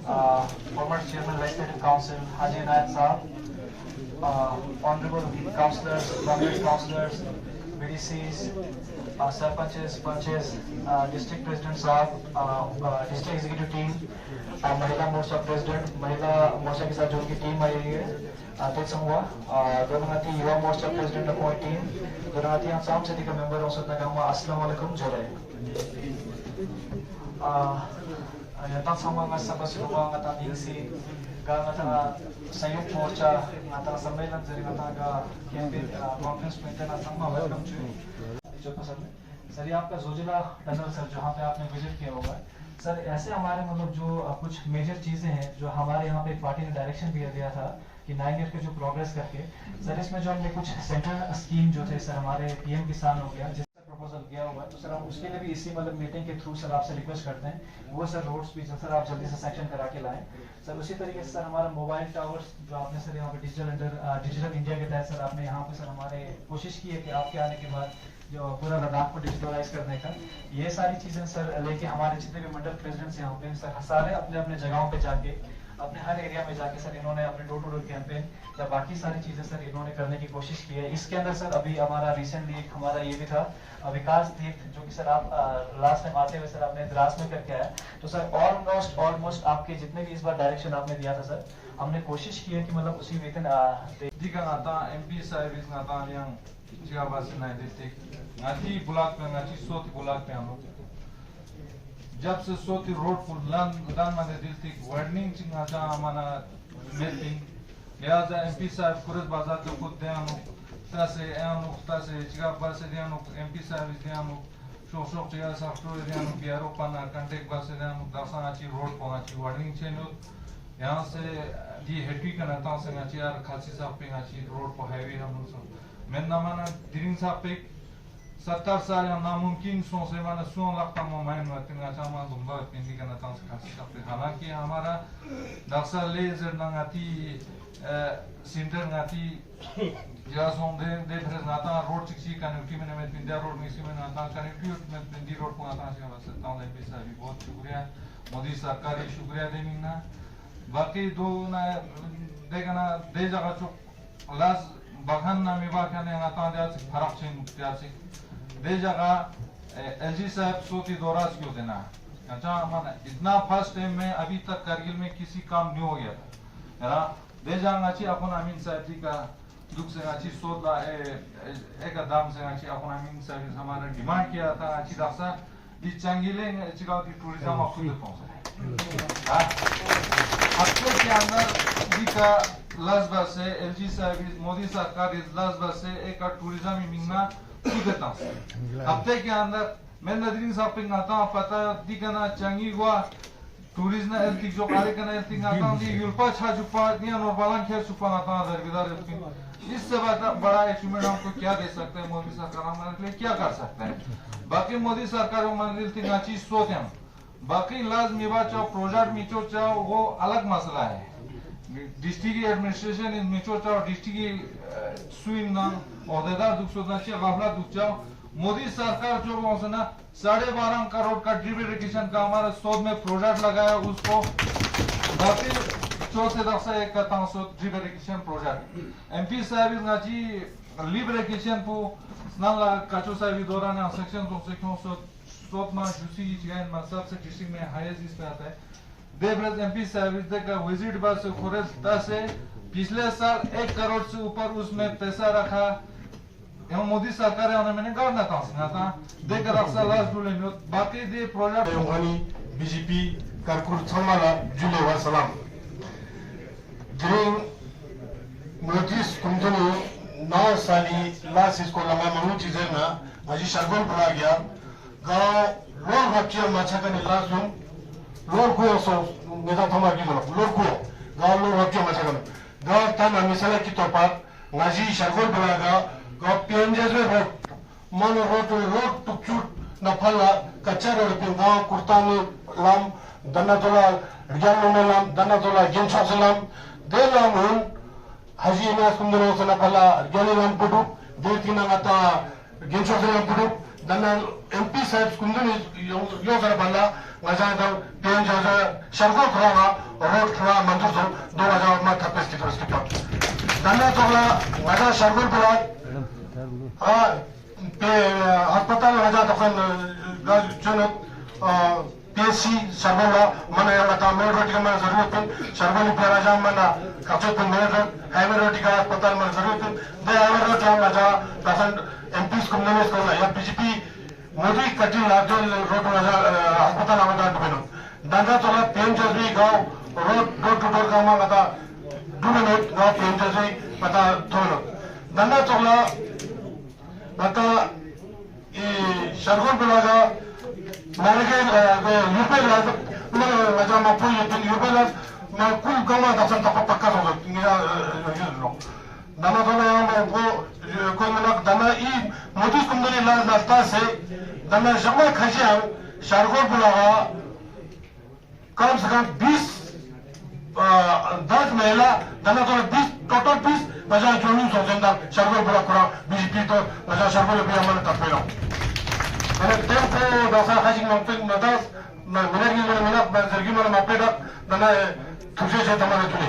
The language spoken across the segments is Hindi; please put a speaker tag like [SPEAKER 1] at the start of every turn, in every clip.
[SPEAKER 1] former Chairman Legislative Council Haji Inayat Saab, honorable councillors, prominent councillors, BDCs, sarpanches, panches, district president साहब, district executive team, Mahila Morcha president, महिला मोर्चा के साथ जो उनकी टीम आई है तेज समूह, दोनों Yuva Morcha president appoint team, दोनों आसाम से का मेंबर हो सकता है अस्सलाम वालेकुम जोड़े यता समूह में सब सुबह ngata dingsi ga ngata संयुक्त मोर्चा ngata सम्मेलन जरी ngata ga कैंपेन कॉन्फ्रेंस में तना समूह वेलकम जो पसंद है सर, ये आपका जोजिला टनल सर जहाँ पे आपने विजिट किया होगा सर, ऐसे हमारे मतलब जो कुछ मेजर चीजें हैं जो हमारे यहाँ पे पार्टी ने डायरेक्शन दिया था कि 9 ईयर के जो प्रोग्रेस करके सर, इसमें जो हमने कुछ सेंट्रल स्कीम जो थे सर हमारे पीएम किसान हो गया जिसका प्रपोजल किया हुआ है, तो सर हम उसके लिए भी इसी मतलब मीटिंग के थ्रू सर आपसे रिक्वेस्ट करते हैं वो सर रोड्स भी सर आप जल्दी से सेक्शन करा के लाएं सर। उसी तरीके से सर हमारा मोबाइल टावर्स जो आपने सर यहाँ पे डिजिटल इंडिया के तहत सर आपने यहाँ पे सर हमारे कोशिश की है कि आपके आने के बाद जो पूरा लद्दाख को डिजिटलाइज करने का, ये सारी चीजें सर लेके हमारे जितने भी मंडल प्रेसिडेंट्स यहाँ पे सर सारे अपने अपने जगहों पे जाके अपने हर एरिया में जाके सर इन्होंने अपने डोर टू डोर कैंपेन या बाकी सारी चीजें सर इन्होंने करने की कोशिश की है। इसके अंदर सर अभी हमारा रिसेंटली एक हमारा ये भी था विकास तीर्थ जो कि सर आप लास्ट टाइम आते हुए सर आपने द्रास में करके आया, तो सर ऑलमोस्ट आपके जितने भी इस बार डायरेक्शन आपने दिया था सर हमने कोशिश की है कि मतलब उसी वेतन
[SPEAKER 2] MP सर्विस ngaji bulak में ngaji सोती bulak में हम लोग जब से सोती रोड फुल लान माने दिल तक वार्निंग चिंगा जा हमारा मीटिंग लिहाजा MP साहब कुरस बाजार तो खुद दे हम तासे चिका बार से दे हम MP सर्विस दे हम शोक चिका सॉफ्टवेयर दे हम बिहारो पाना कांटेक्ट बार से दे हम दासा ngaji रोड पहुंची वार्निंग चेनो यहाँ से दी हेटवी का नाता से ngaji यार खासी साहब पे ngaji रोड पर हाईवे हम लोग मैं नमाना दिरिंग साहब पे 70 साल या नामुमकिन सोचे माना सुन लगता मोमाइन में तिंगा चामा दुम्बा पिंडी का नाता से खासी साहब पे हालांकि हमारा दक्सा लेजर नंगाती सेंटर नाती जासों दे फिर नाता रोड चिक्सी कनेक्टिविटी में पिंडिया रोड में इसमें नाता कनेक्टिविटी में पिंडी रोड को नाता से बस ताऊ एमपी साहब बहुत शुक्रिया मोदी सरकार की शुक्रिया देना बाकी दो ना देखना दे जगह जो लास्ट बखन ना मिवा करने नाता जाते फरक से दे जगह एलजी साहब सोती दौराज क्यों देना अच्छा माना इतना फर्स्ट टाइम में अभी तक करगिल में किसी काम नहीं हो गया था दे जाऊंगा ची अपन अमीन साहब जी का दुख से अच्छी सोता एक दाम से अच्छी अपन अमीन साहब हमारा डिमांड किया था अच्छी दासा दी चंगीले चिकाउ दी टूरिज्म आपको दे पहुंचा हफ्ते के अंदर दी का लास्ट बार से एलजी साहब मोदी सरकार इस लास्ट बार से एक टूरिज्म मिलना देता हफ्ते के अंदर मैं नदरिंग साहब पे आता पता दी करना चंगी हुआ टूरिज्म एल्टिक जो कार्य करना एल्टिक आता दी यूल्पा छाजुपा दिया नॉर्मल खेल सुपा आता दरगदार इससे बड़ा अचीवमेंट हमको क्या दे सकते हैं मोदी सरकार हमारे लिए क्या कर सकते हैं बाकी मोदी सरकार हमारे लिए चीज सोच हम बाकी लाजमी बात चाहो प्रोजेक्ट मिचो चाहो वो अलग मसला है डिस्ट्रिक्ट एडमिनिस्ट्रेशन इन मिचो चाहो डिस्ट्रिक्ट स्विंग ना औहदेदार दुख सोचना चाहिए गफला दुख चाहो मोदी सरकार जो ना 12.5 करोड़ का ड्रिप इरिगेशन का हमारे सोद में प्रोजेक्ट लगाया उसको बाकी चौथे दफा एक करता हूँ ड्रिप इरिगेशन प्रोजेक्ट एमपी साहब नाची लिब इरिगेशन को स्नाला काचो साहब दौरान सेक्शन तो सेक्शन सोद में जुसी चिकन मकसद से डिस्ट्रिक्ट में हाईएस्ट इस पे आता है देवराज एमपी साहब का विजिट बस खुरेज से पिछले साल 1 करोड़ से ऊपर उसमें पैसा रखा एवं मोदी सरकार है मैंने गाना था देकर अक्सर लास्ट डूले बाकी दे प्रोजेक्ट
[SPEAKER 3] योहानी बीजेपी कारकुर छमाला जुले वा सलाम ड्रिंग नोटिस कुंतनी 9 साली लास्ट इसको लगा मनु चीजें ना अजी शर्गोल पड़ा गया गांव लोग बच्चे माचा का लास्ट में लोग को सो नेता थमा की लोग को गांव लोग बच्चे माचा का गांव तना मिसाल की तो पर ngaji शर्गोल पड़ा गया गांव पेंजेस में रोड मन रोड टुकचुट नफला कच्चा रोड पे गांव कुर्ता में लाम दन्ना तोला रिजान में लाम दन्ना तोला गेंचा सलाम दे लाम हूं हाजी ना सुंदर से नफला रिजान लाम पुटु दे तीन आता गेंचा सलाम पुटु दन्ना एमपी साहब सुंदर यो सर बल्ला ngajadam pen jaza shargo khanga road khanga manjur so 2026 ki तरफ पर दन्ना तोला ngaja shargo pula पे अस्पताल ngaja तखन जन PSC सर्वला मन या मता मेन रोटी का मन जरूरत है सर्वली प्याराजा मन कच्चे पे मेन रोड हाईवे रोटी का अस्पताल मन जरूरत है दे हाईवे रोड का ngaja तखन MPs को मैनेज करना या बीजेपी मोदी कटी लागल रोड ngaja अस्पताल आमदा दुबेनो दन्ना तोला पेन जजरी गांव रोड डोर टू डोर काम ngata दुबेनो गांव पेन जजरी मता थोनो दन्ना तोला मता ये शरगोल बलागा मालके यूपी लाज ngaja mapu यूपी लाज मैं कुल गमा दसन तक पक्का हो गया नो दना तो मैं वो कोई मतलब दना ई मोदी कुंडली लाज नाश्ता से दना जमा खजिया शरगोल बलागा कम से कम 10 महिला दना तो 20 टोटल 20 बजा जोनी सोचेंदा शरगोल बला कुरा बीजेपी तो बजा शरगोल भी हमने तपेला मैंने टेम्पो दसा खाजी मंपिंग मदास मिनरगी मिना बंजरगी मन मपेदा दना तुझे से तमारे तुले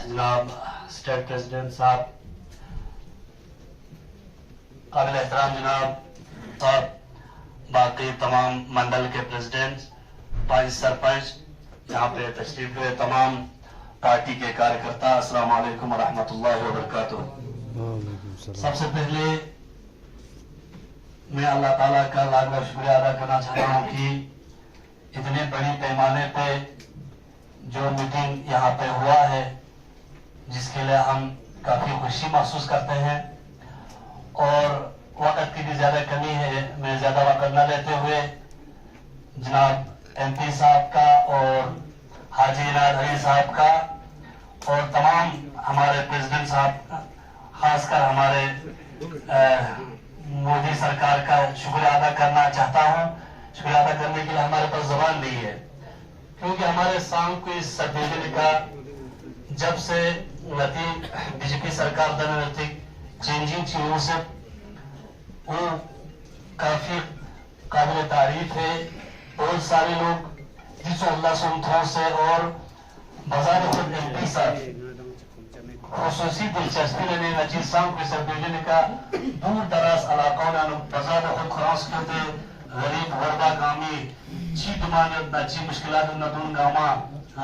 [SPEAKER 4] जनाब स्टेट प्रेसिडेंट साहब काबिल एहतराम जनाब और बाकी तमाम मंडल के प्रेसिडेंट पंच सरपंच यहाँ पे तशरीफ हुए तमाम पार्टी के कार्यकर्ता अस्सलाम वालेकुम व रहमतुल्लाहि व बरकातुहू। सबसे पहले मैं अल्लाह ताला का लाख लाख शुक्रिया अदा करना चाहता हूँ कि इतने बड़ी पैमाने पे जो मीटिंग यहाँ पे हुआ है जिसके लिए हम काफी खुशी महसूस करते हैं और वक्त की भी ज्यादा कमी है। मैं ज्यादा वक्त न लेते हुए जनाब MP साहब का और हाजी इनाद अली साहब का और तमाम हमारे प्रेसिडेंट साहब खासकर हमारे मोदी सरकार का शुक्रिया अदा करना चाहता हूँ। शुक्रिया अदा करने के लिए हमारे पास जबान नहीं है क्योंकि हमारे सांग को इस सर्टिफिकेट का जब से बीजेपी सरकार नैतिक चेंजिंग चीजों से वो काफी काबिल तारीफ है। बहुत सारे लोग जिस अल्लाह सुनथों से और बाजार खुद MP साहब खसूसी दिलचस्पी लेने नजीर साहब के सर्टिफिकेट का दूर दराज इलाकों में बाजार खुद क्रॉस करते गरीब वर्बा गामी ची दुमानत ना ची मुश्किलात न दून गामा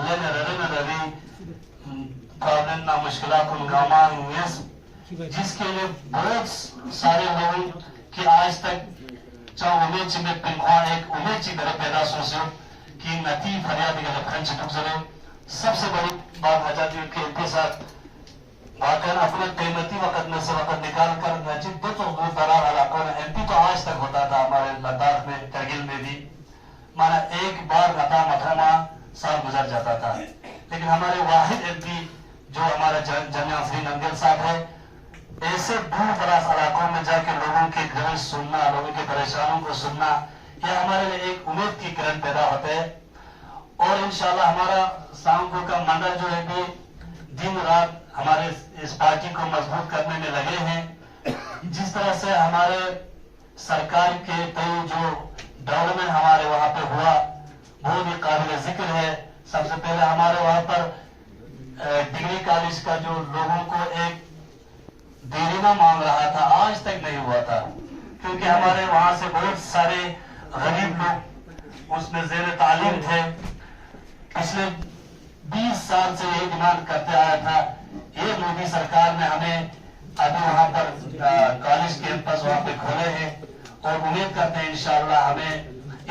[SPEAKER 4] लेने रवि प्रॉब्लम ना मुश्किलात उन गामा यस जिसके लिए बहुत सारे लोग कि आज तक चाहे उम्मीद में पिंखवा एक उम्मीद ची तरह पैदा सोचो कि नती फरियाद के लखन चिटुक जले सबसे बड़ी बात आजादी के MP साथ वाकई अपने कीमती वक्त में से वक्त निकाल कर नजीब दो तो दूर दराज इलाकों में MP तो आज तक होता था हमारे लद्दाख में करगिल में भी माना एक बार गता मथमा साल गुजर जाता था लेकिन हमारे वाहिद MP जो हमारे जमिया श्री नंगल साहब है ऐसे दूर दराज इलाकों में जाके लोगों के घर सुनना लोगों के परेशानियों को सुनना यह हमारे लिए एक उम्मीद की किरण पैदा होते है। और इंशाल्लाह हमारा सांगो का मंडल जो है कि दिन रात हमारे इस पार्टी को मजबूत करने में लगे हैं। जिस तरह से हमारे सरकार के कई जो डेवलपमेंट हमारे वहां पे हुआ बहुत ही काबिल जिक्र है। सबसे पहले हमारे वहां पर डिग्री कॉलेज का जो लोगों को एक देरीना मांग रहा था आज तक नहीं हुआ था क्योंकि हमारे वहां से बहुत सारे गरीब लोग उसमें ज़ेर तालीम थे। पिछले 20 साल से यही डिमांड करते आया था। ये मोदी सरकार ने हमें अभी वहां पर कॉलेज कैंपस वहां पे खोले हैं और उम्मीद करते हैं इंशाअल्लाह हमें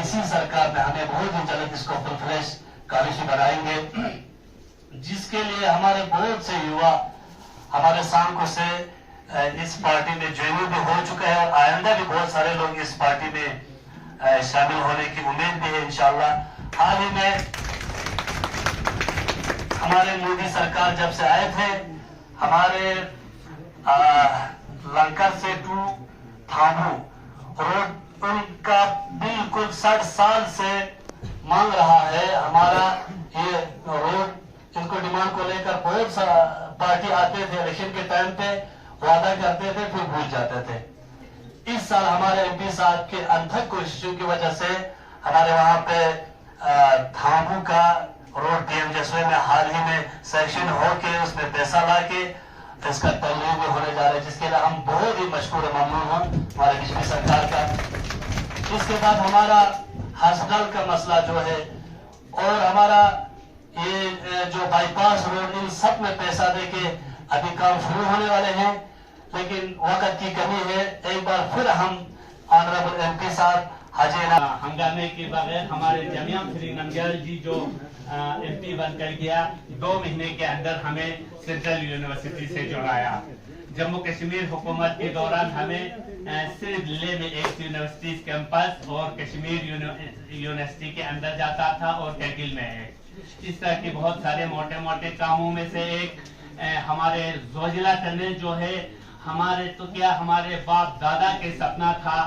[SPEAKER 4] इसी सरकार में हमें बहुत ही जल्द इसको फुल फ्लैश कॉलेज बनाएंगे जिसके लिए हमारे बहुत से युवा हमारे सांको से इस पार्टी में ज्वाइन भी हो चुके हैं और आइंदा भी बहुत सारे लोग इस पार्टी में शामिल होने की उम्मीद भी है इंशाअल्लाह। हाल ही में हमारे मोदी सरकार जब से आए थे हमारे लंकर से टू थामू रोड उनका बिल्कुल 60 साल से मांग रहा है। हमारा ये रोड इनको डिमांड को लेकर बहुत सा पार्टी आते थे इलेक्शन के टाइम पे वादा करते थे फिर भूल जाते थे। इस साल हमारे एमपी साहब के अथक कोशिशों की वजह से हमारे वहां पे धामू का रोड पीएमजेएसवाई में हाल ही में सेक्शन होके उसमें पैसा लाके इसका तल्लीम होने जा रहा है, जिसके लिए हम बहुत ही मशकूर ममनून हैं हमारे बीजेपी सरकार का। इसके बाद हमारा हॉस्पिटल का मसला जो है और हमारा ये जो बाईपास रोड, इन सब में पैसा देके अभी काम शुरू होने वाले हैं, लेकिन वक्त की कमी है। एक बार फिर हम ऑनरेबल एमपी साहब हंगामे के बगैर हमारे जमिया श्री नमग्याल जी जो एमपी बनकर गया, 2 महीने के अंदर हमें सेंट्रल यूनिवर्सिटी से जोड़ाया। जम्मू कश्मीर हुकूमत के दौरान हमें सिर्फ ले में एक यूनिवर्सिटी कैंपस और कश्मीर यूनिवर्सिटी के अंदर जाता था और करगिल में है। इस तरह के बहुत सारे मोटे मोटे कामों में से एक हमारे जोजिला टनल जो है, हमारे तो क्या हमारे बाप दादा के सपना था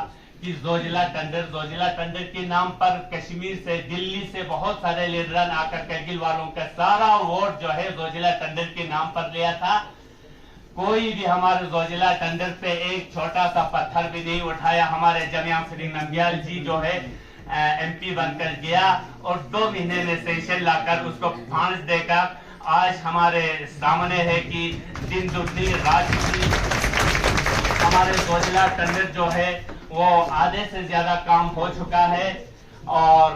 [SPEAKER 4] कि जोजिला टंडर के नाम पर कश्मीर से दिल्ली से बहुत सारे लीडरान आकर करगिल वालों का सारा वोट जो है जोजिला टंडर के नाम पर लिया था। कोई भी हमारे जोजिला टंडर पे एक छोटा सा पत्थर भी नहीं उठाया। हमारे जमिया श्री नमग्याल जी जो है एमपी बनकर गया और 2 महीने में सेशन लाकर उसको फांस देकर आज हमारे सामने है कि दिन दुगनी रात दुगनी हमारे जोजिला टंडर जो है वो आधे से ज्यादा काम हो चुका है। और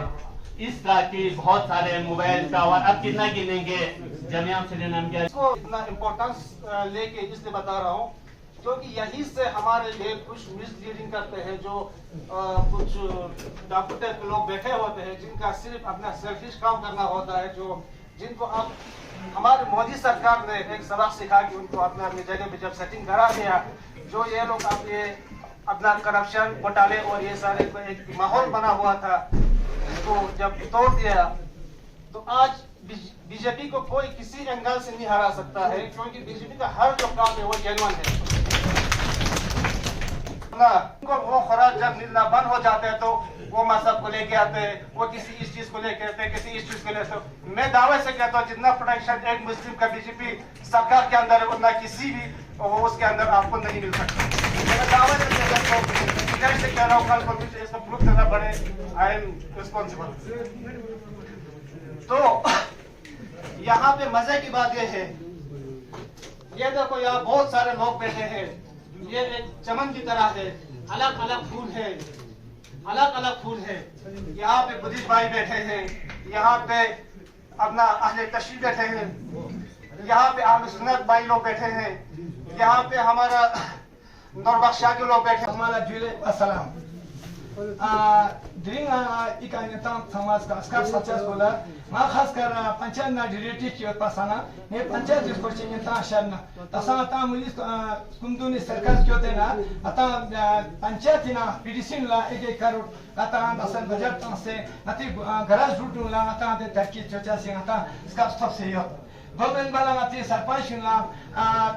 [SPEAKER 4] इस तरह की बहुत सारे मोबाइल टावर, अब कितना गिनेंगे जमिया श्री नमग्याल
[SPEAKER 5] को इतना इम्पोर्टेंस लेके इसलिए बता रहा हूँ क्योंकि यही से हमारे लिए कुछ मिसलीडिंग करते हैं, जो कुछ डॉक्टर लोग बैठे होते हैं जिनका सिर्फ अपना सेल्फिश काम करना होता है, जो जिनको अब हमारे मोदी सरकार ने एक सबक सिखा कि उनको अपने जगह पे जब सेटिंग करा दिया, जो ये लोग अब ये अपना करप्शन घोटाले और ये सारे एक माहौल बना हुआ था, इसको जब तोड़ दिया तो आज बीजेपी को कोई किसी एंगल से नहीं हरा सकता है, क्योंकि बीजेपी का हर जो काम है वो जेन्युइन है। उनको वो खुराक जब मिलना बंद हो जाते हैं तो वो मजहब को लेके आते हैं, वो किसी इस चीज को लेके आते हैं, किसी इस चीज को लेते हैं। मैं दावे से कहता हूँ जितना प्रोटेक्शन एक मुस्लिम का बीजेपी सरकार के अंदर है उतना किसी भी उसके अंदर आपको नहीं मिल सकता। मैं दावे से कह रहा हूँ, कल को मुझे इसको प्रूफ करना पड़े, आई एम रिस्पॉन्सिबल। तो यहाँ पे मजे की बात यह है, ये देखो यहाँ बहुत सारे लोग बैठे हैं, ये एक चमन की तरह है, अलग अलग फूल है, अलग अलग फूल है। यहाँ पे बुद्धिस्ट भाई बैठे हैं, यहाँ पे अपना अहले तशरीफ बैठे हैं, यहाँ पे अहले सुन्नत भाई लोग बैठे हैं, यहाँ पे हमारा नौरबख्शा के लोग बैठे।
[SPEAKER 1] हमारा जुले अस्सलाम ड्रिंग इकाने तम समाज का अस्कार सचस बोला मा खास कर पंचायत ना डिरेटी की पासाना ने पंचायत इसको चाहिए ता शरना तसा ता मुलिस कुंदुनी सरकार की होते ना अता पंचायत ना पीडीसी ला 1 करोड़ अता असल बजट से नती गराज रूट ला अता दे तरकी चचा से अता इसका स्टॉप से यो गवर्नमेंट वाला नती सरपंच ला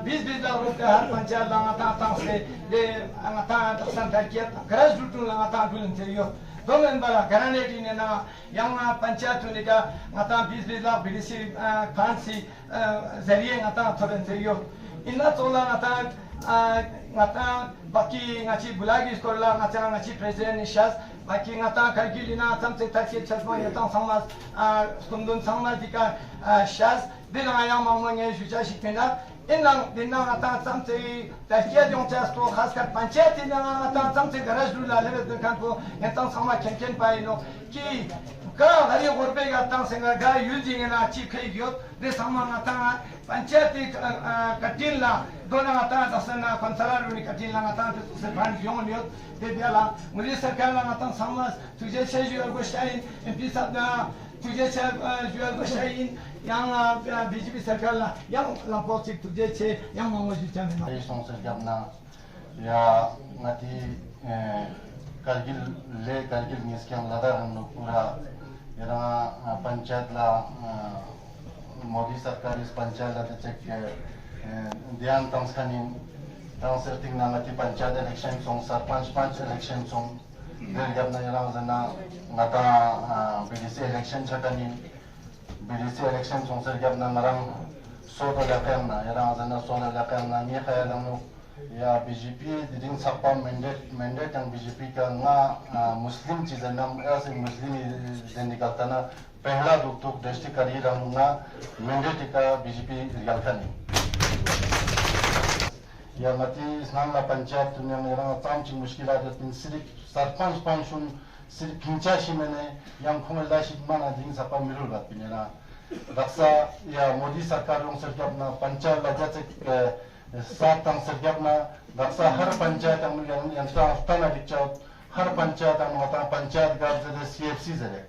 [SPEAKER 1] 20 लाख रुपए हर पंचायत ला अता से दे अता असल तरकी गराज रूट ला अता दुलन से यो गवर्नमेंट वाला घराने की ने ना यहाँ पंचायत ने का अता 20 लाख बीडीसी फांसी जरिए अता थोड़े से यो इन्ना तोला अता बाकी ngaci bulagi sekolah ngaci presiden nisyas baki ngata kalkilina sampai taksi chasma yatang samas skundun samas dika syas dina yang mamanya suja shikena inang dina ngata sampai taksi yang chas to khaskar panchayat dina ngata sampai garaj dula lebe dekan ko yatang sama kenken pai no ki ka hari gorbe gatang senga ga using na chi khai gyo de sama ngata panchayat कटिल ला दोनों आता दसना पंचलार उन्हीं कटिल ला आता से भान क्यों लियो दे दिया ला मुझे सरकार ला आता समाज तुझे से जो गोष्ठाइन एमपी साहब ना तुझे से जो गोष्ठाइन यहाँ बीजेपी सरकार ला यहाँ लंपोसिक तुझे से यहाँ मौजूद चलने में
[SPEAKER 6] ये संसद जबना या नती करगिल निस्के हम लगा हम लोग पूरा यहाँ पंचायत ला मोदी सरकार इस पंचायत चेक ध्यान तंसखनी तंसर्तिंग नामती पंचायत इलेक्शन सोंग सरपंच पंच इलेक्शन सोंग देर जब ना यला जना नता बीडीसी इलेक्शन छकनी बीडीसी इलेक्शन सोंग सर जब ना मरंग सोतो लकम ना यला जना सोना लकम ना ये ख्याल हम या बीजेपी दिन सपा मैंडेट yang बीजेपी का ना मुस्लिम चीज़ ना ऐसे मुस्लिम दिन निकलता ना पहला दुख डिस्ट्रिक्ट करी रहूँगा मैंडेट का बीजेपी निकलता नहीं या मती स्नान पंचायत दुनिया में रहा ताम ची मुश्किलात दिन सिर्फ सरपंच पंचुन सिर्फ पिंचाशी मैंने yang खुमलाशी माना दिन सपा मिलूल बात पिनेना रक्षा या मोदी सरकार लोग सरकार अपना पंचायत लज्जा से सात तंग सरकारना रक्षा हर पंचायत अंगस्ताना दिक्चात हर पंचायत अंगता पंचायत गार्ड से सीएफसी जरे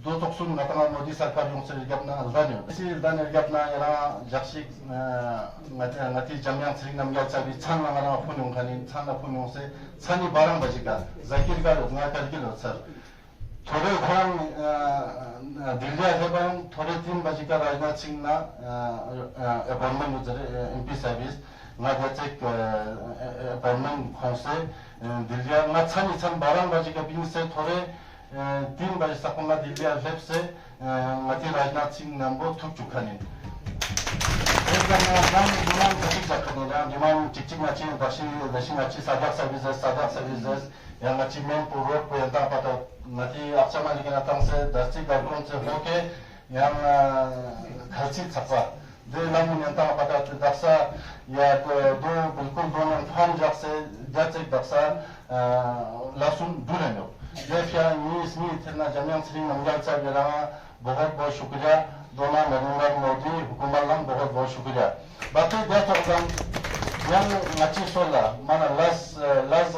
[SPEAKER 6] दो तक सुन नतना मोदी सरकार लोग सरकारना अलदानी इसी अलदानी सरकारना याना जक्सिक नती जमियां सरिंग नमयाल चाबी छान नमना फुनुं खानी छान फुनुं से छानी 12 बजे का जाकिर का रुकना करके लो सर थोड़े घोर दिल्ली है पर थोड़े 3 बजे का राजनाथ सिंह ना अपॉइंटमेंट जरे एमपी सर्विस ना चेक अपॉइंटमेंट खोसे दिल्ली ना छन 12 बजे का बीच से थोड़े 3 बजे तक ना दिल्ली लेफ्ट से मती राजनाथ सिंह नंबर थुक चुका नहीं एक नाम डिमांड कटिक जाकर ना डिमांड चिकचिक नाची दक्षिण नाची सादक सर्विसेज या नाची मेन पूर्व को यंता पता नती अच्छा मानी के नातंग से दस्ती गर्भों से होके यहाँ खर्ची छपा दे लामु यंता पता दक्षा या दो बिल्कुल दोनों फार्म जग से जाचे दक्षा लहसुन दूर लो ये क्या इसमें इतना जमीन सिंह नमगाल साहब जरा बहुत शुक्रिया दोनों नरेंद्र मोदी हुकूमत लाम बहुत शुक्रिया बाकी देश programme yang ngaci sola mana las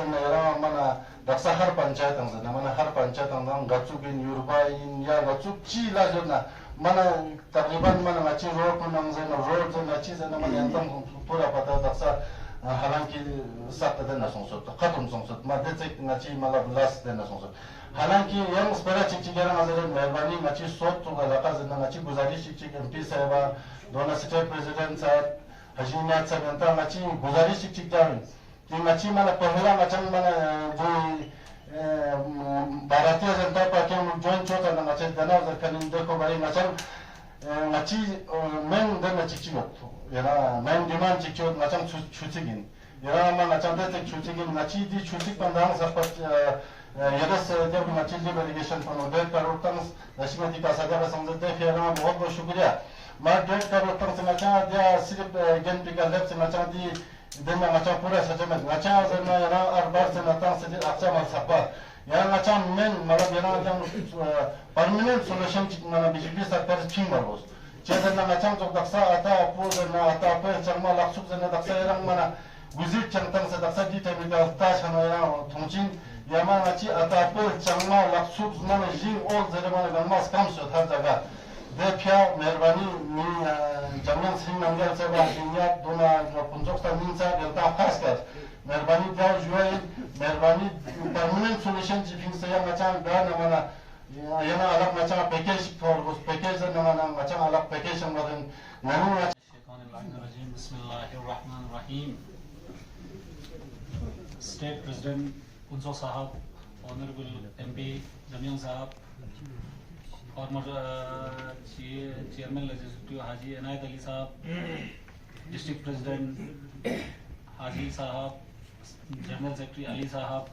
[SPEAKER 6] nera mana daksa har panchayat angzana mana har panchayat angzana gachuk in Yoruba in ya gachuk chi la jona mana takriban mana ngaci road angzana road ngaci zana mana yantam pura pata daksa halanki sat dena songsot khatum songsot ma detek ngaci mala las dena songsot halanki yang spera chik gara azar mehrbani ngaci sot to laka zana ngaci guzarish chik MP sahaba dona state president sahab हजीना चंता मची गुजारिश चिक जावे कि मची माने पहला मचन माने जो भारतीय जनता पार्टी में जॉइन छोटा ना मचे दना जरकन देखो बड़ी मचन मची मेन दना चिचिगत याना मेन डिमांड चिचिगत मचन छुचिगिन याना मा मचन दे छुचिगिन मची दी छुचिक पंदांग सपत यदस जब मची दी डेलीगेशन पर 1.5 करोड़ तक दशमती का सजा समझते फिर हम बहुत शुक्रिया मार 1.5 करोड़ तक से मचा दिया सिर्फ जनता का लेफ्ट से मचा दी दिन में मचा पूरा सजा में मचा जना याना 8 बार से नता से अच्छा मत सपा याना मचा मेन मतलब याना जब परमानेंट सॉल्यूशन माना बीजेपी सरकार फिंग बरोस चेदन ना मचा जो दक्षा आता अपोज ना आता पर चरमा लक्षुक जना दक्षा रंग माना गुजिर चंतन से दक्षा दी थे बिका ताश ना याना थोंचिन यामा मची आता पर चरमा लक्षुक ना जिंग ऑल जरे माना गनमास कम सो हर जगह देखिए मेहरबानी मी जमीन सिंह नंगल से बात दोना पंचोक्ता मीन से delta खास कर मेहरबानी जाओ जुए मेहरबानी परमानेंट सॉल्यूशन जिफिंग से या मचा गाना माना याना अलग मचा पैकेज फॉर उस पैकेज ना माना मचा अलग पैकेज हम बदन ननु
[SPEAKER 7] शैतानिर्रजीम बिस्मिल्लाहिर्रहमानिर्रहीम स्टेट प्रेसिडेंट उनसो साहब ऑनरेबल एमपी जमीन साहब फॉर्मर चेयरमैन लेजिस्लेटिव हाजी इनायत अली साहब डिस्ट्रिक्ट प्रेसिडेंट हाजी साहब जनरल सेक्रेटरी अली साहब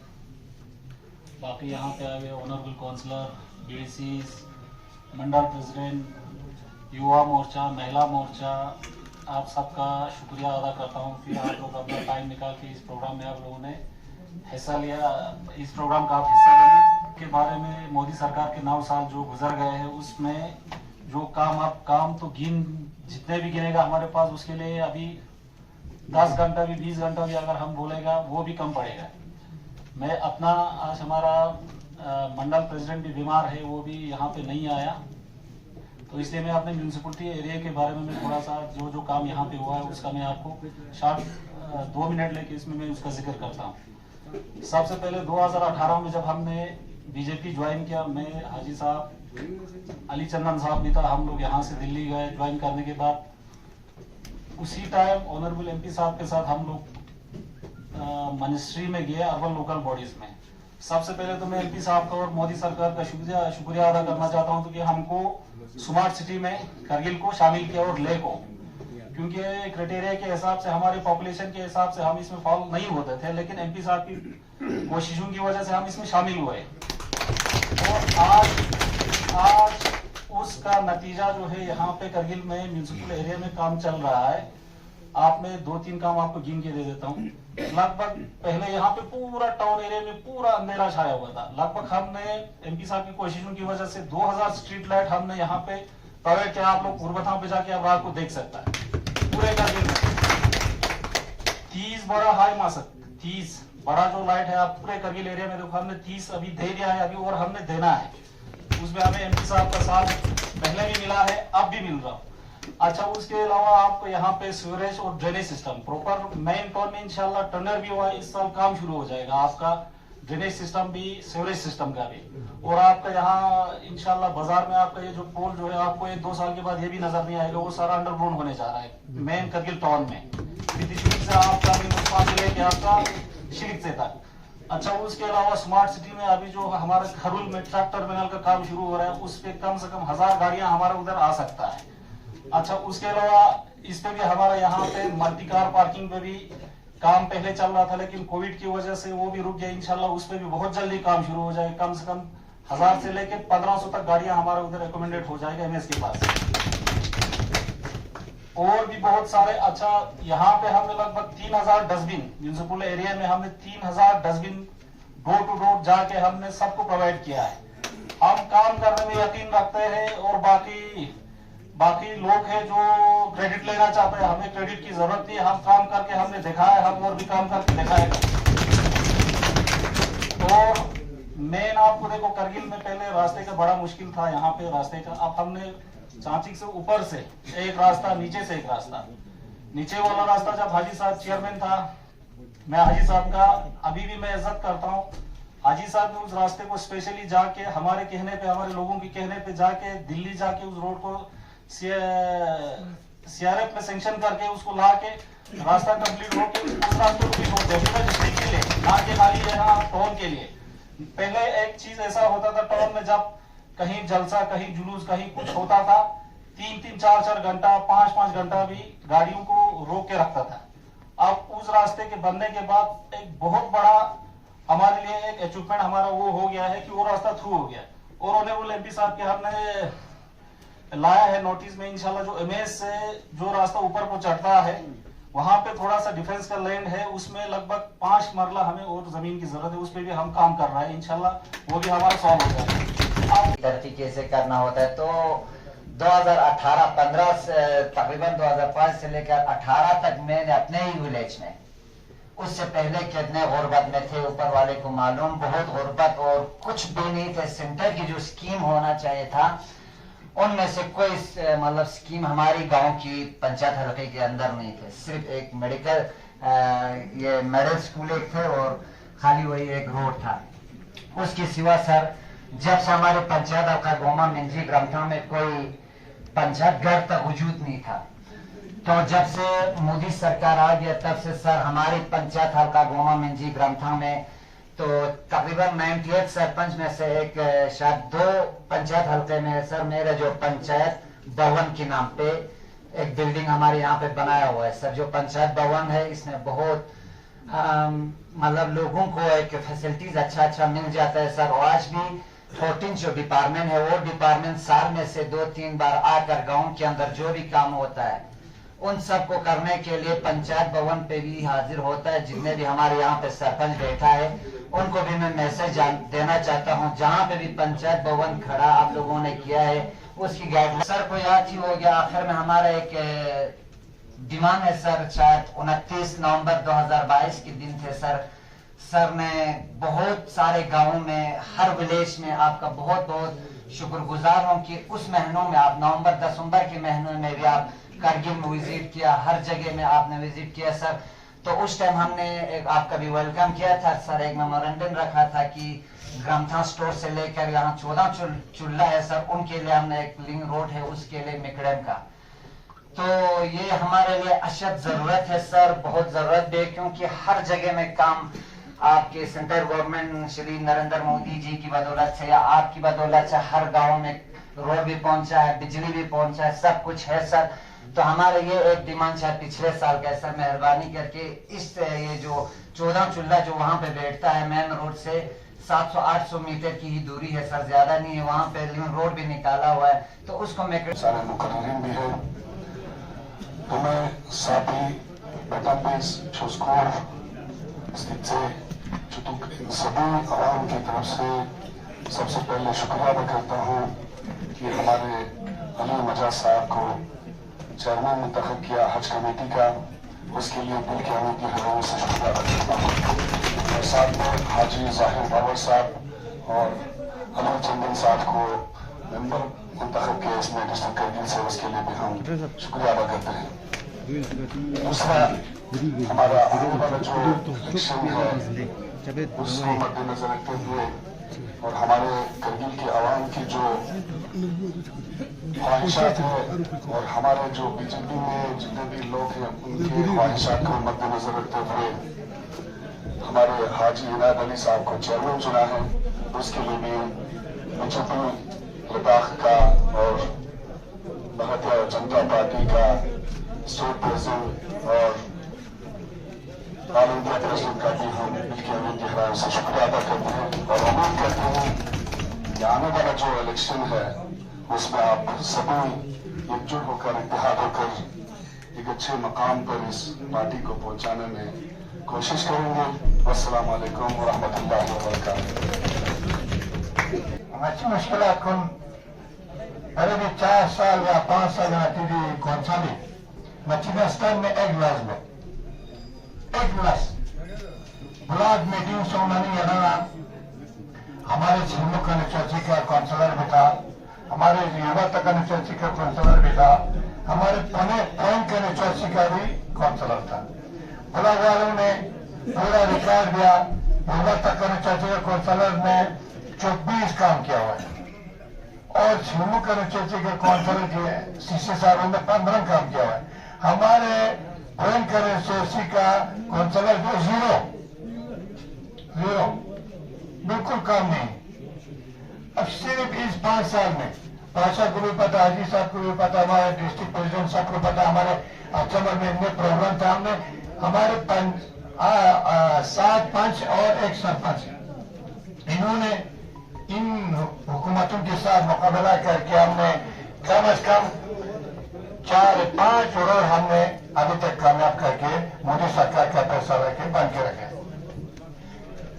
[SPEAKER 7] बाकी यहाँ पे आए हुए ऑनरेबल काउंसलर बीडीसी मंडल प्रेसिडेंट युवा मोर्चा महिला मोर्चा आप सबका शुक्रिया अदा करता हूँ कि आप लोग अपना टाइम निकाल के इस प्रोग्राम में आप लोगों ने हिस्सा लिया। इस प्रोग्राम का आप हिस्सा लेने के बारे में मोदी सरकार के 9 साल जो गुजर गए हैं उसमें जो काम तो जितने भी गिनेगा हमारे पास उसके लिए अभी 10 घंटा भी 20 घंटा भी अगर हम बोलेगा वो भी कम पड़ेगा। मैं अपना आज हमारा मंडल प्रेसिडेंट भी बीमार है वो भी यहाँ पे नहीं आया तो इसलिए मैं अपने म्यूनसिपलिटी एरिया के बारे में मैं थोड़ा सा जो काम यहाँ पे हुआ है उसका मैं आपको शॉर्ट 2 मिनट लेके इसमें मैं उसका जिक्र करता हूँ। सबसे पहले 2018 में जब हमने बीजेपी ज्वाइन किया मैं हाजी साहब अली चंदन साहब भी था हम लोग यहाँ से दिल्ली गए ज्वाइन करने के बाद उसी टाइम ऑनरेबल एमपी साहब के साथ हम लोग मिनिस्ट्री में गए अर्बन लोकल बॉडीज में। सबसे पहले तो मैं एमपी साहब का और मोदी सरकार का शुक्रिया अदा करना चाहता हूँ कि हमको स्मार्ट सिटी में करगिल को शामिल किया और ले को क्योंकि क्राइटेरिया के हिसाब से हमारे पॉपुलेशन के हिसाब से हम इसमें फॉलो नहीं होते थे, लेकिन एमपी साहब की कोशिशों की वजह से हम इसमें शामिल हुए और आज उसका नतीजा जो है यहाँ पे करगिल में म्यूनिसिपल एरिया में काम चल रहा है। आप में 2-3 काम आपको गिन के दे देता हूँ। लगभग पहले यहाँ पे पूरा टाउन एरिया में पूरा अंधेरा छाया हुआ था। लगभग हमने एमपी साहब की कोशिशों की वजह से 2000 स्ट्रीट लाइट हमने यहाँ पे प्रोवाइड किया। आप लोग पूर्वथा पे जाके अब रात को देख सकता है पूरे करगिल में 30 बड़ा हाई मासक 30 बड़ा जो लाइट है आप पूरे करगिल एरिया में देखो, हमने 30 अभी दे दिया है अभी और हमने देना है। उसमें हमें एमपी साहब का साथ पहले भी मिला है, अब भी मिल रहा। अच्छा, उसके अलावा आपको यहाँ पे सीवरेज और drainage system proper main town में इंशाल्लाह टेंडर भी हुआ, इस साल काम शुरू हो जाएगा आपका ड्रेनेज सिस्टम भी सीवरेज सिस्टम का भी। और आपका यहाँ इंशाल्लाह बाजार में आपका ये जो पोल जो है आपको 1-2 साल के बाद ये भी नजर नहीं आएगा, वो सारा अंडरग्राउंड होने जा रहा है मेन करगिल टाउन में से आपका लेके आपका शिरिक से तक। अच्छा, उसके अलावा स्मार्ट सिटी में अभी जो हमारे खरुल में ट्रक टर्मिनल का काम शुरू हो रहा है उस पे कम से कम 1000 गाड़ियां हमारे उधर आ सकता है। अच्छा, उसके अलावा इस पे भी हमारा यहाँ पे मल्टी कार पार्किंग पे भी काम पहले चल रहा था, लेकिन कोविड की वजह से वो भी रुक गया। इंशाल्लाह उस पे भी बहुत जल्दी काम शुरू हो जाएगा। कम से कम 1000 से लेके 1500 तक गाड़ियां हमारे उधर रिकमेंडेड हो जाएगा एमएस के पास। और भी बहुत सारे। अच्छा, यहाँ पे हमने लगभग 3000 डस्टबिन म्यूनिसिपल एरिया में हमने 3000 डस्टबिन डोर टू डोर जाके हमने सबको प्रोवाइड किया है। हम काम करने में यकीन रखते हैं और बाकी लोग हैं जो क्रेडिट लेना चाहते हैं, हमें क्रेडिट की जरूरत नहीं है। हम काम करके हमने दिखाया है, हम और भी काम करके दिखाएगा। और मेन आपको देखो करगिल में पहले रास्ते का बड़ा मुश्किल था यहाँ पे रास्ते का। अब हमने चांचिक से ऊपर से एक रास्ता, नीचे से एक रास्ता, नीचे वाला रास्ता जब हाजी साहब चेयरमैन था, मैं हाजी साहब का अभी भी मैं इज्जत करता हूँ। हाजी साहब ने उस रास्ते को स्पेशली जाके हमारे कहने पे, हमारे लोगों के कहने पे जाके दिल्ली जाके उस रोड को सीआरएफ में सैंक्शन करके उसको ला के रास्ता कंप्लीट होके उस रास्ते को भी छोड़ दिया डिस्ट्रिक्ट के लिए, ना कि खाली यहाँ टाउन के लिए। पहले एक चीज ऐसा होता था टाउन में, जब कहीं जलसा, कहीं जुलूस, कहीं कुछ होता था, 3-3, 4-4 घंटा, 5-5 घंटा भी गाड़ियों को रोक के रखता था। अब उस रास्ते के बनने के बाद एक बहुत बड़ा हमारे लिए एक अचीवमेंट हमारा वो हो गया है कि वो रास्ता थ्रू हो गया। और ऑनरेबल एमपी साहब के हमने लाया है नोटिस में, इंशाल्लाह जो एमएस से जो रास्ता ऊपर को चढ़ता है वहां पे थोड़ा सा डिफेंस का लैंड है, उसमें लगभग 5 मरला हमें और जमीन की जरूरत है। उस पर भी हम काम कर रहे हैं, इंशाल्लाह वो भी हमारा सॉल्व हो जाएगा।
[SPEAKER 8] तरीके से करना होता है तो 2018-15 से तकरीबन 2005 से लेकर 18 तक मैंने अपने ही विलेज में, उससे पहले कितने गुर्बत में थे ऊपर वाले को मालूम, बहुत गुर्बत और कुछ भी नहीं थे। सेंटर की जो स्कीम होना चाहिए था उनमें से कोई मतलब स्कीम हमारी गांव की पंचायत हल्के के अंदर नहीं थे। सिर्फ एक मेडिकल ये मिडिल स्कूल एक थे और खाली वही एक रोड था। उसके सिवा सर जब से हमारे पंचायत हल्का गोमा मिंजी ग्रामथा में कोई पंचायत घर तक वजूद नहीं था, तो जब से मोदी सरकार आ गया तब से सर हमारी पंचायत हल्का गोमा मिंजी ग्रामथा में तो तकरीबन 98 सरपंच में से एक शायद 2 पंचायत हल्के में सर मेरे जो पंचायत भवन के नाम पे एक बिल्डिंग हमारे यहाँ पे बनाया हुआ है सर। जो पंचायत भवन है इसमें बहुत मतलब लोगों को एक फैसिलिटीज अच्छा मिल जाता है सर। और आज भी 14 जो डिपार्टमेंट है वो डिपार्टमेंट साल में से 2-3 बार आकर गाँव के अंदर जो भी काम होता है उन सब को करने के लिए पंचायत भवन पे भी हाजिर होता है। जितने भी हमारे यहाँ पे सरपंच बैठा है उनको भी मैं मैसेज देना चाहता हूँ, जहाँ पे भी पंचायत भवन खड़ा आप लोगों ने किया है उसकी गाइडलाइन सर को याद ही हो गया। आखिर में हमारा एक डिमांड है सर, शायद 29 नवंबर 2022 के दिन थे सर ने बहुत सारे गाँवों में हर विलेज में आपका बहुत बहुत शुक्रगुजार हूँ कि उस महीनों में आप नवंबर दिसंबर के महीनों में भी आप करगिल में विजिट किया, हर जगह में आपने विजिट किया सर। तो उस टाइम हमने एक आपका भी वेलकम किया था सर। एक मेमोरेंडम रखा था कि ग्रामथा स्टोर से लेकर यहाँ 14 चूल्हा है सर, उनके लिए हमने एक लिंक रोड है उसके लिए मिकड़म का। तो ये हमारे लिए अशद जरूरत है सर, बहुत जरूरत है, क्योंकि हर जगह में काम आपके सेंट्रल गवर्नमेंट श्री नरेंद्र मोदी जी की बदौलत से या आपकी बदौलत से हर गाँव में रोड भी पहुंचा है, बिजली भी पहुंचा है, सब कुछ है सर। तो हमारे ये एक डिमांड शायद पिछले साल का है सर, मेहरबानी करके इस ये जो 14 चूल्हा जो वहाँ पे बैठता है मेन रोड से 700-800 मीटर की ही दूरी है सर, ज्यादा नहीं है, वहाँ पे लिंक रोड भी निकाला हुआ है, तो उसको मैं
[SPEAKER 9] सारे मुकर्रीन भी है। तो मैं साथ ही डेटाबेस स्कोर स्थित से चुटुक इन सभी आवाम की तरफ से सबसे पहले शुक्रिया अदा करता हूँ कि हमारे अली मजाज साहब को चेयरमैन मुंतखब किया हज कमेटी का, उसके लिए दिल के अमीर की हजारों से शुक्रिया अदा करता हूँ। और साथ में हाजी जाहिर बाबर साहब और अली चंदन साहब को मेंबर मुंतखब किया इसमें डिस्ट्रिक्ट करगिल से, उसके लिए भी हम शुक्रिया अदा करते हैं। दूसरा, हमारा आने वाला जो इलेक्शन है उसको मद्देनजर रखते हुए और हमारे करगिल के आवाम की जो ख्वाहिशात है और हमारे जो बीजेपी में जितने भी लोग हैं उनके ख्वाहिशात को मद्देनजर रखते हुए हमारे हाजी इनायत अली साहब को चेयरमैन चुना है, उसके लिए भी बीजेपी लद्दाख का और भारतीय जनता पार्टी का स्टेट प्रेसिडेंट और ऑल इंडिया प्रेसिडेंट का भी हम मिलकर गहराई से शुक्रिया अदा करते हैं और उम्मीद करते हैं कि आने वाला जो इलेक्शन है उसमें आप सभी एकजुट होकर इत्तेहाद होकर एक अच्छे मकाम पर इस पार्टी को पहुंचाने में कोशिश करेंगे। अस्सलाम वालेकुम व रहमतुल्लाहि व बरकातहू।
[SPEAKER 3] मुश्किलात कौन अरे भी 4 साल या 5 साल नतीजे कौन सा भी मचीनास्तान में एक गिलास ब्लॉक मीटिंग सोमनी याना हमारे छिन्नू का निचौची का काउंसलर भी था, हमारे युवा तक का निचौची का काउंसलर भी था, हमारे पॉइंट के निचौची का भी काउंसलर था। ब्लॉक वालों ने पूरा रिकॉर्ड दिया, युवा तक का निचौची का काउंसलर ने 24 काम किया हुआ है और छिन्नू का निचौची के काउंसलर के सीसी साहब ने 15 काम किया हुआ है। हमारे पॉइंट का निचौची का काउंसलर जो जीरो बिल्कुल काम नहीं। अब सिर्फ इस 5 साल में पाशा को भी पता, हाजी साहब को भी पता, हमारे डिस्ट्रिक्ट प्रेसिडेंट साहब को पता, हमारे अचमर में इतने प्रोग्राम था, हमने हमारे 7 पंच और 1 सरपंच इन्होंने इन हुकूमतों के साथ मुकाबला करके हमने कम से कम 4-5 रोड हमने अभी तक कामयाब करके मोदी सरकार का पैसा लेके बन के रखे।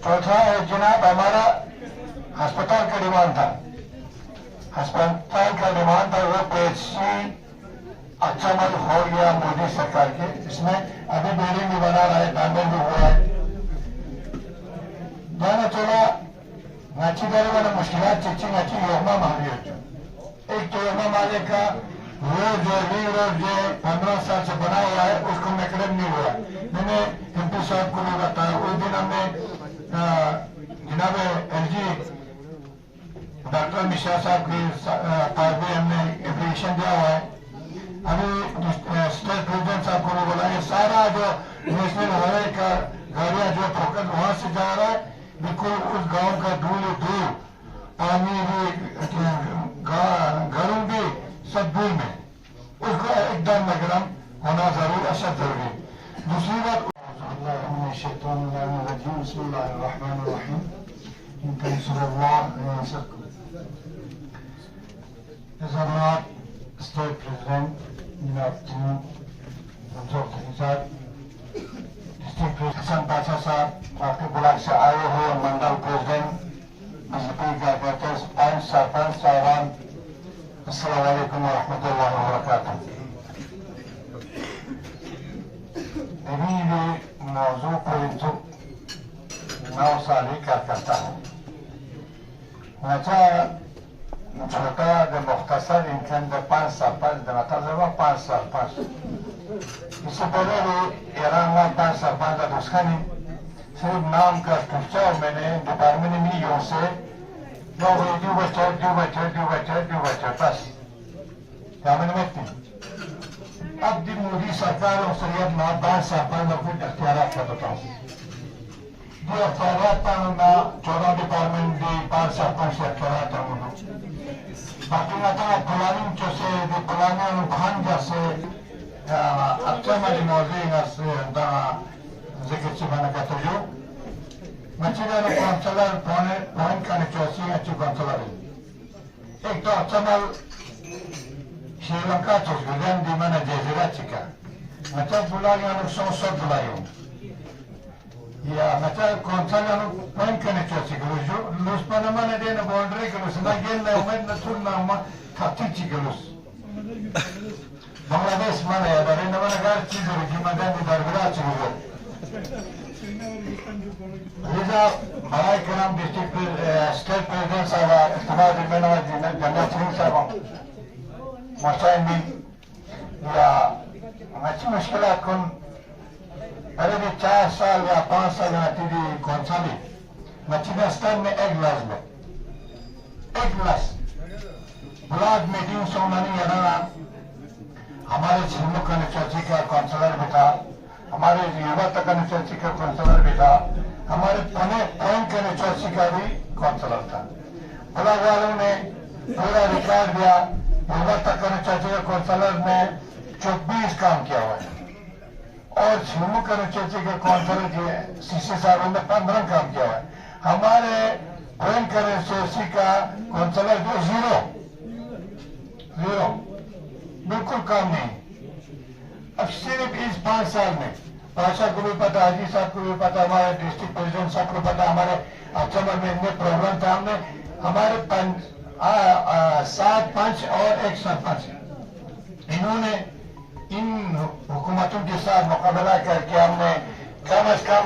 [SPEAKER 3] चौथा है जनाब हमारा अस्पताल का डिमांड था, अस्पताल का डिमांड था वो पेशी अच्छा मत हो गया मोदी सरकार के, इसमें अभी बिल्डिंग भी बना रहा है, तामीर भी हुआ है। जाना चला नाची दारी वाला मुश्किलात चिच्ची नाची योजना मांगी एक तो योजना मांगे का रोड जो रिंग रोड जो 15 साल से बना हुआ है उसको मैकेडम नहीं हुआ। मैंने एमपी साहब को भी बताया, उस दिन हमने जनाब एलजी डॉक्टर मिश्रा साहब के पास भी हमने एप्लीकेशन दिया हुआ है। अभी स्टेट प्रेसिडेंट साहब को भी बोला है, सारा जो नेशनल हाईवे का गाड़ियां जो फोकस वहां से जा रहा है बिल्कुल उस गांव का दूर पानी भी घरों भी सब दूर में उसको एकदम नगरम होना जरूर अशद जरूरी। दूसरी बात state president district Hasan Pasha साहब आपके ब्लॉक से आए हो, मंडल प्रेसिडेंट बीजेपी का पंच सरपंच साहबान, अस्सलाम वालेकुम व रहमतुल्लाहि व बरकातहू। ये मौजू पर 9 साल ही कर करता है अच्छा छोटा जो मुख्तसर इनके अंदर 5 सरपंच देता जरूर 5 सरपंच इससे पहले भी ईरान में 5 सरपंच था, उसका नहीं सिर्फ नाम का स्ट्रक्चर और मैंने डिपार्टमेंट में योग से दो बच्चे बस अब जब मोदी सरकार और सैयद नवाज सरपंच कुछ अख्तियार का बताऊं di affairatan na Chora Department di Parsa Parsa Kerata Muno. Baki nata pulaning chose di pulaning khanja se akchama di mozinga se da zikir chibana ka tuju. Machida no consular point ka ne chosi achi consular. Ek to akchama Sri Lanka chos gudan di mana jazira chika. Macha pulaning anu $100 bulayo. Ya, macam konsulat point kena cuci kelus, lus mana mana dia na boundary kelus, na gen na umat na tur na umat thati kelus. Bangladesh mana ya, dari nama negara cizu, gimana di dargara cizu. Liza, Malay Karam district state president sahaja, istimewa di mana Jannat Singh sahaja, macam ini, ya, macam muskilat kun. अरे भी 4 साल या 5 साल आती थी कौन सा भी मचीदास्तान में एक गिलास ब्लॉक मीटिंग सोनानी याना हमारे छिन्नू का निचोची का काउंसलर भी था हमारे युवा तक का निचोची का काउंसलर भी था हमारे पुणे पॉइंट का निचोची का भी काउंसलर था ब्लॉक वालों ने पूरा रिकॉर्ड दिया युवा तक का निचोची का काउंसलर ने 24 काम किया हुआ है और छिन्नू का निचोची के काउंसलर के सीसी साहब ने 15 काम किया हुआ है हमारे पॉइंट का निचोची का काउंसलर जो जीरो बिल्कुल काम नहीं अब सिर्फ इस 5 साल में पाशा को भी पता हाजी साहब को भी पता हमारे डिस्ट्रिक्ट प्रेसिडेंट साहब को पता हमारे अचंबा में इतने प्रॉब्लम था हमने हमारे 7 5 और 1 सरपंच इन्होंने इन हुकूमतों के साथ मुकाबला करके हमने कम से कम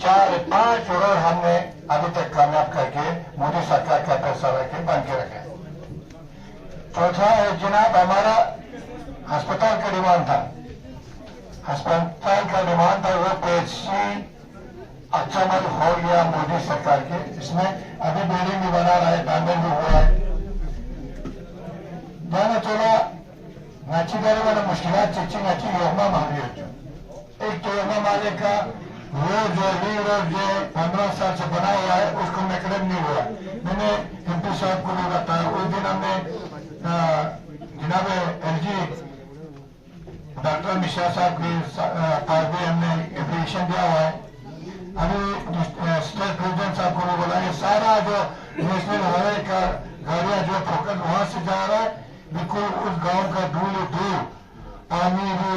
[SPEAKER 3] 4-5 रोड हमने अभी तक कामयाब करके मोदी सरकार का पैसा रखे बन के रखे चौथा है जनाब हमारा अस्पताल का डिमांड था वो पेशी अच्छा मत हो गया मोदी सरकार के इसमें अभी बिल्डिंग भी बना रहा है पेमेंट भी हुआ है जाना चला नाची करे वाला मुश्किलात चिच्ची नाची योजना मांगी एक तो योजना मांगे का रोड जो 15 साल से बना हुआ है उसको मैकेडम नहीं हुआ मैंने एमपी साहब को भी बताया उस दिन हमने जनाब एलजी डॉक्टर मिश्रा साहब के पास भी हमने एप्लीकेशन दिया हुआ है अभी स्टेट प्रेसिडेंट साहब को भी बोला ये सारा जो नेशनल हाईवे का गाड़ियां जो फोकस वहां से जा रहा है बिल्कुल उस गांव का दूर पानी भी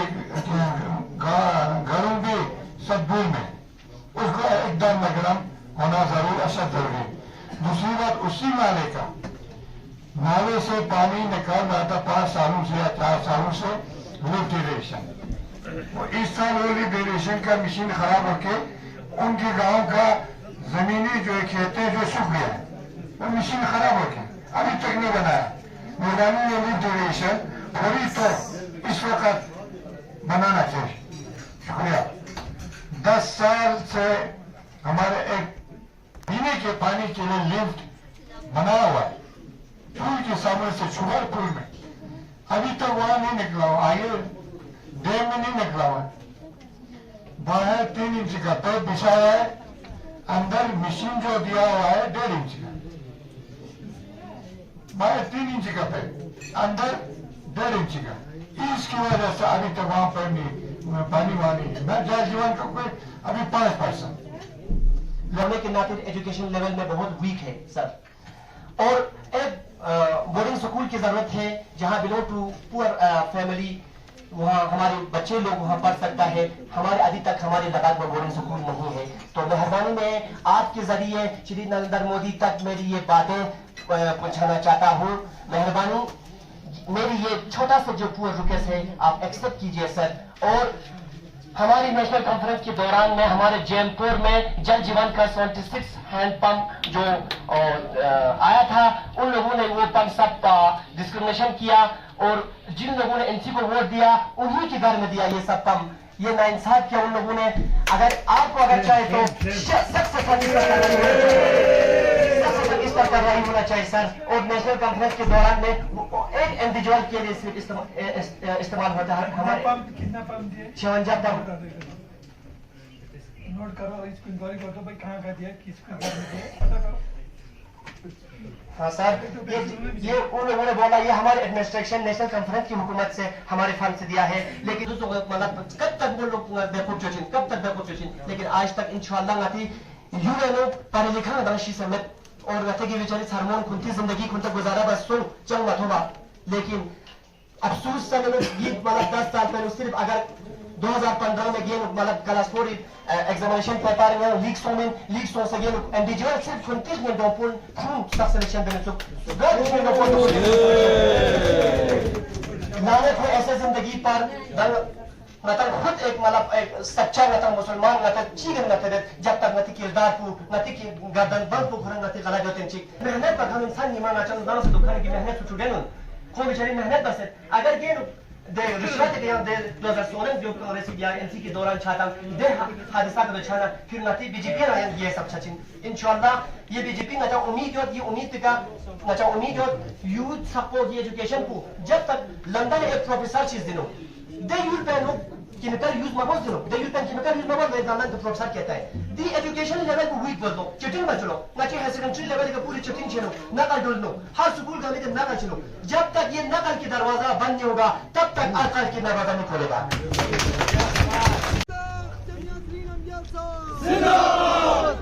[SPEAKER 3] घरों भी सब दूर में उसको एकदम नगरम होना जरूर अशद जरूरी दूसरी बात उसी नाले का नाले से पानी निकाल रहा था 5 सालों से या 4 सालों से लिफ्ट इरिगेशन इस साल वो लिफ्ट इरिगेशन का मशीन खराब होके उनके गांव का जमीनी जो खेते जो सूख गया है वो मशीन खराब होके अभी तक नहीं बनाया मैदानी में लिफ्ट इरिगेशन फौरी तो इस वक्त बनाना चाहिए शुक्रिया 10 साल से हमारे एक पीने के पानी के लिए लिफ्ट बनाया हुआ है पुल के सामने से शुगर पुल में अभी तक वहां नहीं निकला हुआ आगे डैम में नहीं निकला हुआ बाहर 3 इंच का पैप बिछाया है अंदर मशीन जो दिया हुआ है 1.5 इंच का बाहर 3 इंच का पैप अंदर 1.5 इंच का इसकी वजह से अभी तक वहां पर पानी वहां नहीं है मैं जल जीवन का कोई अभी 5%
[SPEAKER 10] लड़ने के नाते एजुकेशन लेवल में बहुत वीक है सर और एक बोर्डिंग स्कूल की जरूरत है जहां बिलोंग टू पुअर फैमिली वहां हमारे बच्चे लोग वहां पढ़ सकता है हमारे अभी तक हमारे लद्दाख में बोर्डिंग स्कूल नहीं है तो मेहरबानी में आपके जरिए श्री नरेंद्र मोदी तक मेरी ये बातें पहुंचाना चाहता हूं मेहरबानी मेरी ये छोटा सा जो पुअर रिक्वेस्ट है आप एक्सेप्ट कीजिए सर और हमारी नेशनल कॉन्फ्रेंस के दौरान में हमारे जैनपुर में जल जीवन का 76 हैंड पंप जो आया था उन लोगों ने वो पंप सब डिस्क्रिमिनेशन किया और जिन लोगों ने एनसी को वोट दिया उन्हीं के घर में दिया ये सब पंप ये नाइंसाफ किया उन लोगों ने अगर आपको अगर चाहे तो सख्त कार्रवाई होना चाहिए सर और नेशनल कॉन्फ्रेंस के दौरान में एक इंडिविजुअल के लिए सिर्फ इस्तेमाल होता है हमारे 56 पंप
[SPEAKER 11] नोट करो, इसको इंक्वायरी कर दो भाई कहाँ का दिया, किसको पता करो।
[SPEAKER 10] हाँ सर, ये उन लोगों ने बोला ये हमारे एडमिनिस्ट्रेशन नेशनल कॉन्फ्रेंस की हुकूमत से हमारे फंड से दिया है, लेकिन दोस्तों मतलब कब तक वो लोग बेवकूफ चोचिन, कब तक बेवकूफ चोचिन, लेकिन आज तक इंशाल्लाह नाती यूएनओ पढ़े लिखा ना दानशी समेत और गते की बेचारी हारमोन खुंती जिंदगी खुंता गुजारा बस सो चंग मत होगा, लेकिन अफसोस से मैंने ये मतलब 10 साल पहले सिर्फ अगर 2015 में गेम मतलब क्लास 4 एग्जामिनेशन पेपर में लीग सो से गेम इंडिविजुअल सिर्फ 29 मिनट ओपन फुल सब सिलेक्शन देने सो नाने को ऐसे जिंदगी पर मतलब खुद एक मतलब एक सच्चा मतलब मुसलमान मतलब चीज मतलब जब तक नती किरदार को नती की गर्दन बंद को खरन नती गला जोते चीज मेहनत पर हम इंसान नहीं माना चल दाना से दुकान की मेहनत से छुड़े न को बेचारी मेहनत बस अगर ये दे रिश्वत के दे 2016 जो कांग्रेस की एनसी के दौरान छाता दे हादसा का बचाना फिर नती बीजेपी ना ये सब सचिन इंशाल्लाह ये बीजेपी ना उम्मीद है ये उम्मीद का ना उम्मीद है यूथ सपोर्ट ये एजुकेशन को जब तक लंदन एक प्रोफेसर चीज दिनो दे यूथ पे लोग केमिकल यूज मबोल दिनो दे यूथ पे केमिकल यूज मबोल में लंदन का प्रोफेसर कहता है दी एजुकेशन लेवल को वीक बोल दो चिटिंग मत चलो ना कि हाई सेकेंडरी लेवल का पूरी चिटिंग चलो ना कर डोल लो हर स्कूल का में ना कर चलो जब तक ये नकल की दरवाजा बंद नहीं होगा तब तक अकल की दरवाजा नहीं खोलेगा
[SPEAKER 12] जिंदाबाद